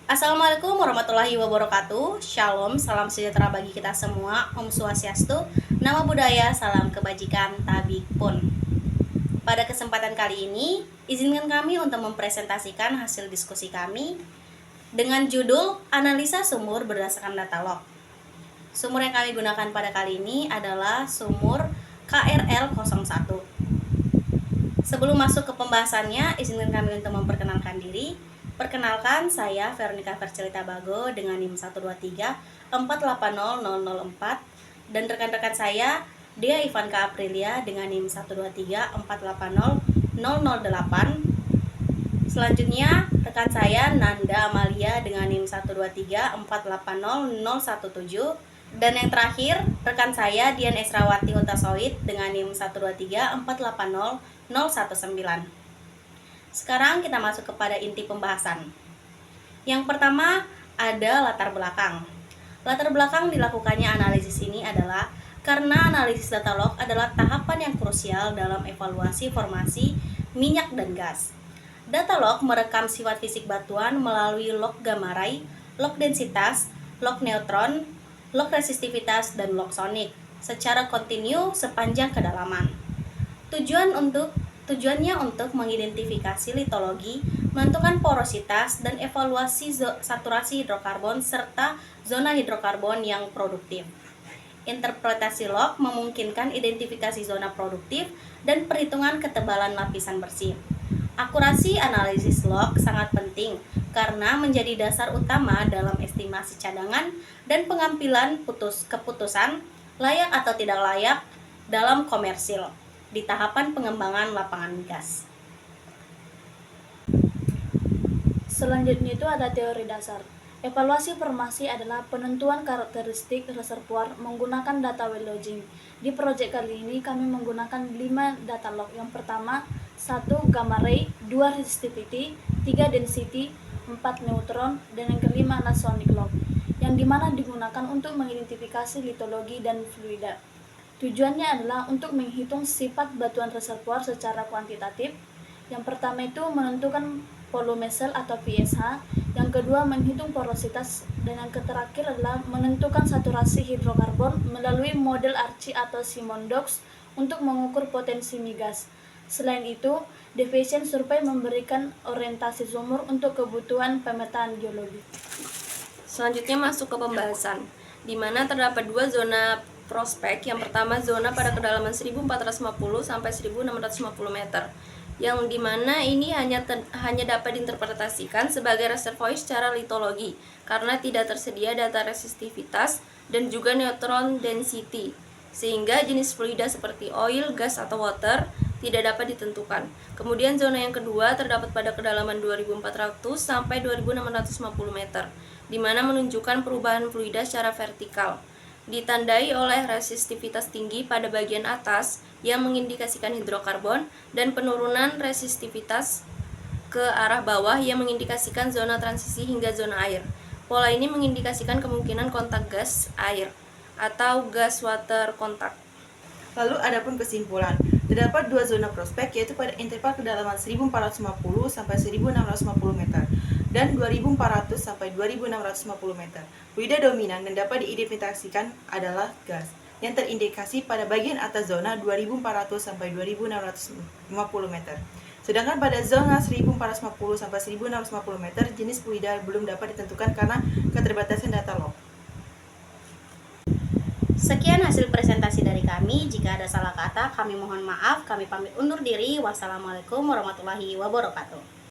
Assalamualaikum warahmatullahi wabarakatuh. Shalom, salam sejahtera bagi kita semua. Om Swastiastu, nama budaya, salam kebajikan, tabik pun. Pada kesempatan kali ini, izinkan kami untuk mempresentasikan hasil diskusi kami dengan judul Analisa Sumur berdasarkan data log. Sumur yang kami gunakan pada kali ini adalah sumur KRL01. Sebelum masuk ke pembahasannya, izinkan kami untuk memperkenalkan diri. Perkenalkan, saya Veronica Vercelita Bago dengan NIM 123480004 dan rekan-rekan saya Dea Ivanka Aprilia dengan NIM 123480008. Selanjutnya, rekan saya Nanda Amalia dengan NIM 123480017 dan yang terakhir, rekan saya Dian Esrawati Hutasoid dengan NIM 123480019. Sekarang kita masuk kepada inti pembahasan. Yang pertama ada latar belakang. Latar belakang dilakukannya analisis ini adalah karena analisis data log adalah tahapan yang krusial dalam evaluasi formasi minyak dan gas. Data log merekam sifat fisik batuan melalui log gamma ray, log densitas, log neutron, log resistivitas, dan log sonik secara kontinu sepanjang kedalaman. Tujuannya untuk mengidentifikasi litologi, menentukan porositas, dan evaluasi saturasi hidrokarbon serta zona hidrokarbon yang produktif. Interpretasi log memungkinkan identifikasi zona produktif dan perhitungan ketebalan lapisan bersih. Akurasi analisis log sangat penting karena menjadi dasar utama dalam estimasi cadangan dan pengambilan keputusan layak atau tidak layak dalam komersil di tahapan pengembangan lapangan gas. Selanjutnya itu ada teori dasar. Evaluasi formasi adalah penentuan karakteristik reservoir menggunakan data well logging. Di proyek kali ini kami menggunakan 5 data log. Yang pertama, 1 gamma ray, 2 resistivity, 3 density, 4 neutron, dan yang kelima adalah sonic log, yang dimana digunakan untuk mengidentifikasi litologi dan fluida. Tujuannya adalah untuk menghitung sifat batuan reservoir secara kuantitatif. Yang pertama itu menentukan volume sel atau PSH, yang kedua menghitung porositas, dan yang terakhir adalah menentukan saturasi hidrokarbon melalui model Archie atau Simon-Docks untuk mengukur potensi migas. Selain itu, deviation survey memberikan orientasi sumur untuk kebutuhan pemetaan geologi. Selanjutnya masuk ke pembahasan, di mana terdapat 2 zona prospek. Yang pertama zona pada kedalaman 1450 sampai 1650 meter, yang dimana ini hanya dapat diinterpretasikan sebagai reservoir secara litologi karena tidak tersedia data resistivitas dan juga neutron density, sehingga jenis fluida seperti oil, gas, atau water tidak dapat ditentukan. Kemudian zona yang kedua terdapat pada kedalaman 2400 sampai 2650 meter, di mana menunjukkan perubahan fluida secara vertikal, ditandai oleh resistivitas tinggi pada bagian atas yang mengindikasikan hidrokarbon dan penurunan resistivitas ke arah bawah yang mengindikasikan zona transisi hingga zona air. Pola ini mengindikasikan kemungkinan kontak gas air atau gas water kontak. Lalu adapun kesimpulan, terdapat 2 zona prospek yaitu pada interval kedalaman 1450 sampai 1650 meter dan 2400 sampai 2650 meter. Fluida dominan dan dapat diidentifikasikan adalah gas yang terindikasi pada bagian atas zona 2400 sampai 2650 meter. Sedangkan pada zona 1450 sampai 1650 meter jenis fluida belum dapat ditentukan karena keterbatasan data log. Sekian hasil presentasi dari kami. Jika ada salah kata, kami mohon maaf. Kami pamit undur diri. Wassalamualaikum warahmatullahi wabarakatuh.